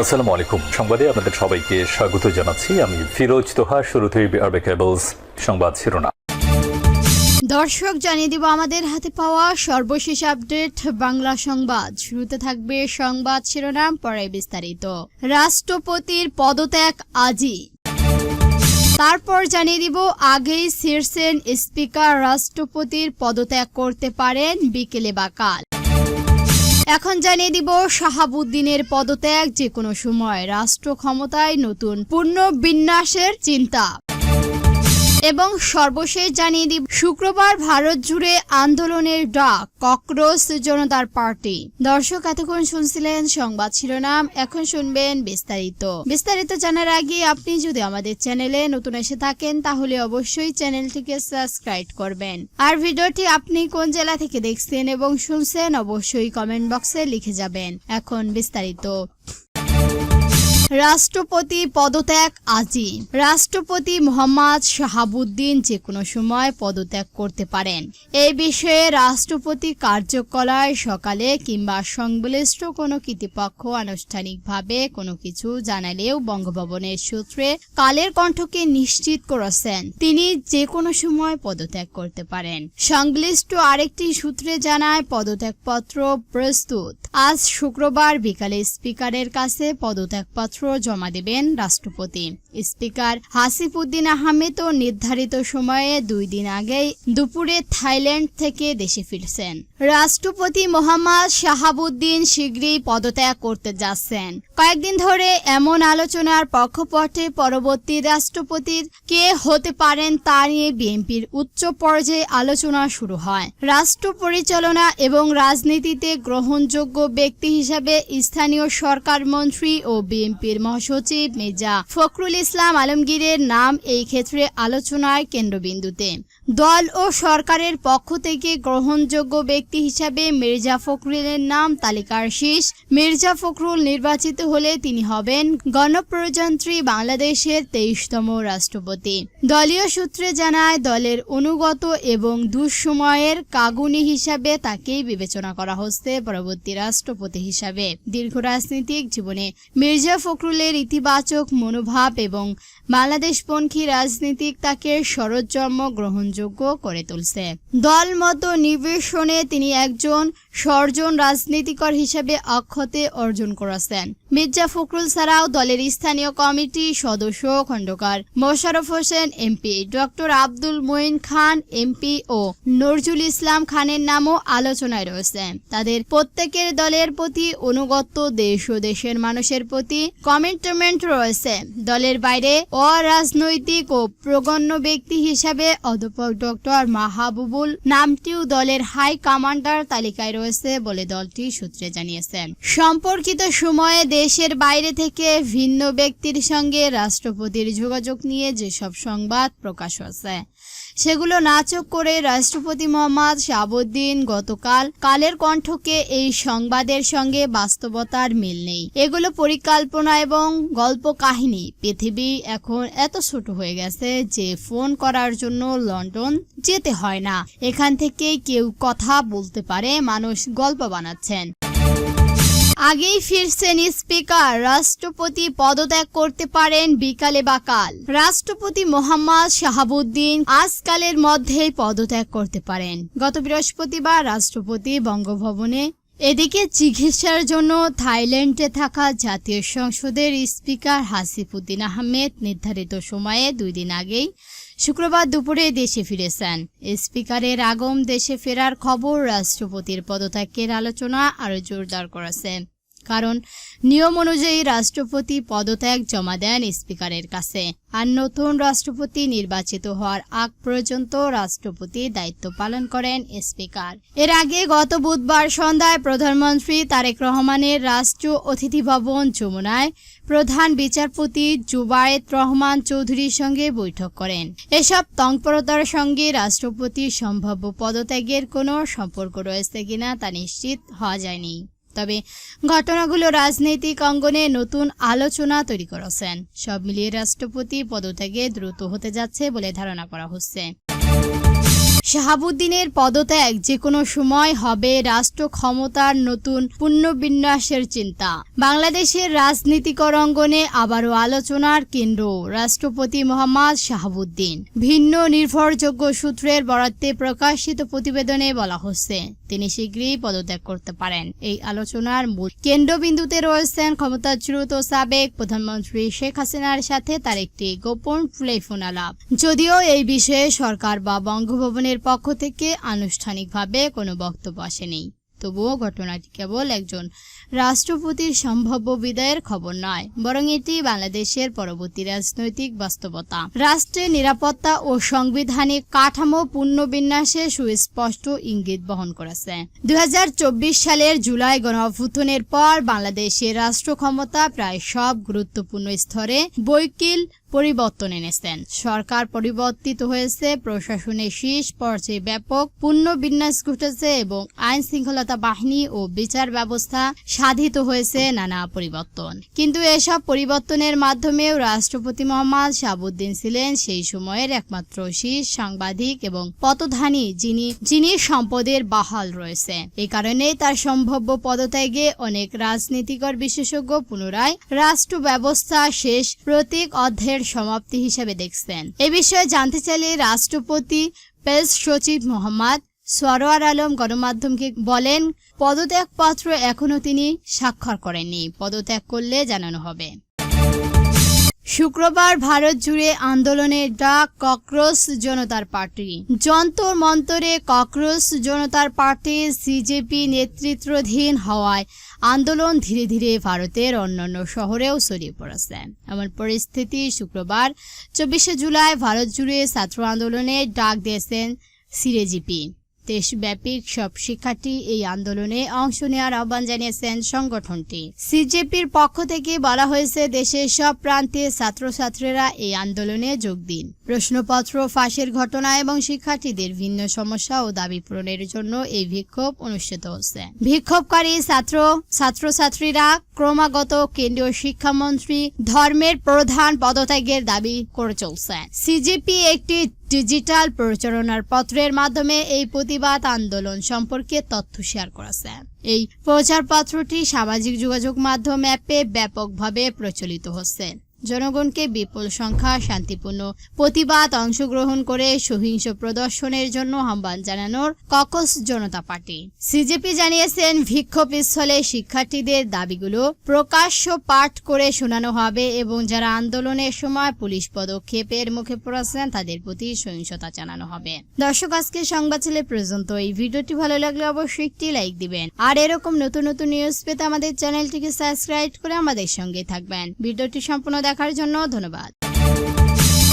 আসসালামু আলাইকুম। সংবাদে আপনাদের সবাইকে স্বাগত জানাচ্ছি। আমি ফিরোজ তোহা। শুরুতেই আরবে কেবলস সংবাদ শিরোনাম। দর্শক, জানিয়ে দিব আমাদের হাতে পাওয়া সর্বশেষ আপডেট বাংলা সংবাদ। শুরুতে থাকবে সংবাদ শিরোনাম, পরে বিস্তারিত। রাষ্ট্রপতির পদত্যাগ আজই। তারপর জানিয়ে দিব আগেই শীর্ষেন স্পিকার রাষ্ট্রপতির পদত্যাগ করতে পারেন বিকেলে বা কাল। এখন জানিয়ে দিব শাহাবুদ্দিনের পদত্যাগ যে কোনো সময়, রাষ্ট্র ক্ষমতায় নতুন পুনর্বিন্যাসের চিন্তা। এবং সর্বশেষ জানিয়ে দিব শুক্রবার ভারত জুড়ে আন্দোলনের ডাক ককরোচ জনতার পার্টি। দর্শক, এতক্ষণ শুনছিলেন সংবাদ শিরোনাম, এখন শুনবেন বিস্তারিত জানার আগে আপনি যদি আমাদের চ্যানেলে নতুন এসে থাকেন তাহলে অবশ্যই চ্যানেলটিকে সাবস্ক্রাইব করবেন। আর ভিডিওটি আপনি কোন জেলা থেকে দেখছেন এবং শুনছেন অবশ্যই কমেন্ট বক্সে লিখে যাবেন। এখন বিস্তারিত। রাষ্ট্রপতি পদত্যাগ আজই। রাষ্ট্রপতি মোহাম্মদ শাহাবুদ্দিন যে কোনো সময় পদত্যাগ করতে পারেন। এই বিষয়ে রাষ্ট্রপতি কার্যালয় সকালে কিংবা সংশ্লিষ্ট কোনো কর্তৃপক্ষ আনুষ্ঠানিকভাবে কোনো কিছু জানালেও বঙ্গভবনের সূত্রে কালের কণ্ঠকে নিশ্চিত করেছেন তিনি যে কোনো সময় পদত্যাগ করতে পারেন। সংশ্লিষ্ট আরেকটি সূত্রে জানায় পদত্যাগপত্র প্রস্তুত। আজ শুক্রবার বিকালে স্পিকারের কাছে পদত্যাগপত্র জমা দেবেন রাষ্ট্রপতি। স্পিকার হাসিফুদ্দিন আহমেদও নির্ধারিত সময়ে 2 দিন আগেই দুপুরে থাইল্যান্ড থেকে দেশে ফিরছেন। রাষ্ট্রপতি মোহাম্মদ শাহাবুদ্দিন শীঘ্রই পদত্যাগ করতে যাচ্ছেন। কয়েকদিন ধরে এমন আলোচনার কক্ষপথে পরবর্তী রাষ্ট্রপতির কে হতে পারেন তা নিয়ে বিএনপির উচ্চ পর্যায়ে আলোচনা শুরু হয়। রাষ্ট্র পরিচালনা এবং রাজনীতিতে গ্রহণযোগ্য ব্যক্তি হিসাবে স্থানীয় সরকার মন্ত্রী ও বিএনপির মহাসচিব মির্জা ফখরুল ইসলাম আলমগীরের নাম এই ক্ষেত্রে আলোচনার কেন্দ্রবিন্দুতে। দল ও সরকারের পক্ষ থেকে গ্রহণযোগ্য ব্যক্তি হিসাবে মির্জা ফখরুলের নাম তালিকার শীর্ষ। মির্জা ফখরুল নির্বাচিত হলে তিনি হবেন গণপ্রজাতন্ত্রী বাংলাদেশের 23তম রাষ্ট্রপতি। দলীয় সূত্রে জানায় দলের অনুগত এবং দুঃসময়ের কাগুনি হিসাবে তাকেই বিবেচনা করা হচ্ছে পরবর্তী রাষ্ট্রপতি হিসাবে। দীর্ঘ রাজনৈতিক জীবনে মির্জা ফখরুলের ইতিবাচক মনোভাব এবং বাংলাদেশপন্থী রাজনীতি তাকে সরোজম গ্রহণযোগ্য করে তুলছে। দল মত নির্বাচনে তিনি একজন সর্জন রাজনীতিকর হিসেবে অক্ষতে অর্জন করেছেন। মির্জা ফখরুল ছাড়াও দলের স্থানীয় কমিটি সদস্য খন্দকার মোশাররফ হোসেন এমপি, ডক্টর আব্দুল মঈন খান এমপি ও নজরুল ইসলাম খানের নামও আলোচনায় রয়েছে। তাদের প্রত্যেকের দলের প্রতি অনুগত, দেশ ও দেশের মানুষের প্রতি কমিটমেন্ট রয়েছে। দলের বাইরে অরাজনৈতিক ও প্রগণ্য ব্যক্তি হিসাবে অধ্যাপক ডক্টর মাহবুবুল নামটিও দলের হাই কমান্ডার তালিকায় রয়েছে বলে দলটি সূত্রে জানিয়েছেন। সম্পর্কিত সময়ে দেশের বাইরে থেকে ভিন্ন ব্যক্তির সঙ্গে রাষ্ট্রপতির যোগাযোগ নিয়ে যেসব সংবাদ প্রকাশ হয়েছে সেগুলো নাচক করে রাষ্ট্রপতি মোহাম্মদ শাহাবুদ্দিন গতকাল কালের কণ্ঠকে এই সংবাদের সঙ্গে বাস্তবতার মিল নেই। এগুলো পরিকল্পনা এবং গল্প কাহিনী। পৃথিবী এখন এত ছোট হয়ে গেছে যে ফোন করার জন্য লন্ডন যেতে হয় না। এখান থেকেই কেউ কথা বলতে পারে, মানুষ গল্প বানাচ্ছেন। আগেই ফিরছেন স্পিকার, রাষ্ট্রপতি পদত্যাগ করতে পারেন বিকালে বা কাল। রাষ্ট্রপতি মোহাম্মদ শাহাবুদ্দিন আজকালের মধ্যেই পদত্যাগ করতে পারেন। গত বৃহস্পতিবার রাষ্ট্রপতি বঙ্গভবনে। এদিকে চিকিৎসার জন্য থাইল্যান্ডে থাকা জাতীয় সংসদের স্পিকার হাসিফুদ্দিন আহমেদ নির্ধারিত সময়ে 2 দিন আগেই শুক্রবার দুপুরে দেশে ফিরেছেন। স্পিকারের আগম দেশে ফেরার খবর রাষ্ট্রপতির পদত্যাগের আলোচনা আরো জোরদার করেছে। কারণ নিয়ম অনুযায়ী রাষ্ট্রপতি পদত্যাগ জমা দেন স্পিকারের কাছে। আর নতুন রাষ্ট্রপতি নির্বাচিত হওয়ার আগ পর্যন্ত রাষ্ট্রপতি দায়িত্ব পালন করেন স্পিকার। এর আগে গত বুধবার সন্ধ্যায় প্রধানমন্ত্রী তারেক রহমানের রাষ্ট্রীয় অতিথি ভবন যমুনায় প্রধান বিচারপতি জুবায়েদ রহমান চৌধুরীর সঙ্গে বৈঠক করেন। এসব তৎপরতার সঙ্গে রাষ্ট্রপতির সম্ভাব্য পদত্যাগের কোনো সম্পর্ক রয়েছে কিনা তা নিশ্চিত হওয়া যায়নি। তবে ঘটনাগুলো রাজনৈতিক অঙ্গনে নতুন আলোচনা তৈরি করেছেন। সব মিলিয়ে রাষ্ট্রপতি পদত্যাগে দ্রুত হতে যাচ্ছে বলে ধারণা করা হচ্ছে। শাহাবুদ্দিনের পদত্যাগ যে কোনো সময় হবে রাষ্ট্র ক্ষমতার নতুন পুনর্বিন্যাসের চিন্তা। বাংলাদেশের রাজনীতিক অঙ্গনে আবারও আলোচনার কেন্দ্র রাষ্ট্রপতি মোহাম্মদ শাহাবুদ্দিন। ভিন্ন নির্ভরযোগ্য সূত্রের বরাতে প্রকাশিত প্রতিবেদনে বলা হচ্ছে তিনি শীঘ্রই পদত্যাগ করতে পারেন। এই আলোচনার মূল কেন্দ্রবিন্দুতে রয়েছেন ক্ষমতাচ্যুত সাবেক প্রধানমন্ত্রী শেখ হাসিনার সাথে তার একটি গোপন টেলিফোন আলাপ। যদিও এই বিষয়ে সরকার বা বঙ্গভবনের পক্ষ থেকে আনুষ্ঠানিকভাবে কোনো বক্তব্য আসেনি, তবুও ঘটনাটি কেবল একজন রাষ্ট্রপতির সম্ভাব্য বিদায়ের খবর নয়, বরং এটি বাংলাদেশের পরবর্তী রাজনৈতিক বাস্তবতা, রাষ্ট্রের নিরাপত্তা ও সাংবিধানিক কাঠামো পুনর্বিন্যাসের সুস্পষ্ট ইঙ্গিত বহন করেছে। 2024 সালের জুলাই গণঅভ্যুত্থানের পর বাংলাদেশের রাষ্ট্র ক্ষমতা প্রায় সব গুরুত্বপূর্ণ স্তরে বৈকিল পরিবর্তন এনেছেন। সরকার পরিবর্তিত হয়েছে, প্রশাসনের শীর্ষ পর্যায়ে ব্যাপক পুনর্বিন্যাস ঘটেছে এবং আইন শৃঙ্খলা বাহিনী ও বিচার ব্যবস্থা সাধিত হয়েছে নানা পরিবর্তন। কিন্তু এসব পরিবর্তনের মাধ্যমেও রাষ্ট্রপতি মোহাম্মদ শাহাবুদ্দিন ছিলেন সেই সময়ের একমাত্র শীর্ষ সাংবাদিক এবং পদধানী যিনি সম্পদের বাহাল রয়েছে। এই কারণে তার সম্ভাব্য পদত্যাগে অনেক রাজনীতিকর বিশেষজ্ঞ পুনরায় রাষ্ট্র ব্যবস্থা শেষ প্রতীক অধ্যায়ের সমাপ্তি হিসেবে দেখছেন। এ বিষয়ে জানতে চাইলে রাষ্ট্রপতি প্রেস সচিব মোহাম্মদ সরোয়ার আলম গণমাধ্যমকে বলেন, পদত্যাগপত্র এখনো তিনি স্বাক্ষর করেননি, পদত্যাগ করলে জানানো হবে। শুক্রবার ভারত জুড়ে আন্দোলনের ডাক ককরোচ জনতার পার্টি। যন্তর মন্তরে ককরোচ জনতার পার্টি সিজেপি নেতৃত্বাধীন হওয়ায় আন্দোলন ধীরে ধীরে ভারতের অন্যান্য শহরেও ছড়িয়ে পড়েছে। এমন পরিস্থিতি শুক্রবার 24 জুলাই ভারত জুড়ে ছাত্র আন্দোলনের ডাক দিয়েছেন সিজেপি। দেশব্যাপী সব শিক্ষার্থী এই আন্দোলনে অংশ নেওয়ার আহ্বান জানিয়েছেন সংগঠনটি। সিজেপির পক্ষ থেকে বলা হয়েছে, দেশের সব প্রান্তে ছাত্রছাত্রীরা এই আন্দোলনে যোগ দিন। প্রশ্নপত্র ফাঁসের ঘটনা এবং শিক্ষার্থীদের ভিন্ন সমস্যা ও দাবি পূরণের জন্য এই বিক্ষোভ অনুষ্ঠিত হচ্ছে। বিক্ষোভকারী ছাত্রছাত্রীরা ক্রমাগত কেন্দ্রীয় শিক্ষামন্ত্রী ধর্মের প্রধান পদত্যাগের দাবি করে চলছে। সিজেপি একটি ডিজিটাল প্রচারণার পত্রের মাধ্যমে এই প্রতিবাদ আন্দোলন সম্পর্কে তথ্য শেয়ার করেছে। এই প্রচারপত্রটি সামাজিক যোগাযোগ মাধ্যম অ্যাপে ব্যাপকভাবে প্রচলিত হচ্ছে। জনগণকে বিপুল সংখ্যা শান্তিপূর্ণ প্রতিবাদ অংশগ্রহণ করে সহিংস প্রদর্শনের জন্য আহ্বান জানানোর ককরোচ জনতা পার্টি। সিজেপি জানিয়েছেন, বিক্ষোভস্থলে শিক্ষার্থীদের দাবিগুলো প্রকাশ্য পাঠ করে শোনানো হবে এবং যারা আন্দোলনের সময় পুলিশ পদক্ষেপের মুখে পড়েছেন তাদের প্রতি সহিংসতা জানানো হবে। দর্শক, আজকে সংবাদ ছিল পর্যন্ত। এই ভিডিওটি ভালো লাগলে অবশ্যই একটি লাইক দিবেন আর এরকম নতুন নতুন নিউজ পেতে আমাদের চ্যানেলটিকে সাবস্ক্রাইব করে আমাদের সঙ্গে থাকবেন। ভিডিওটি সম্পূর্ণ দেখার জন্য ধন্যবাদ।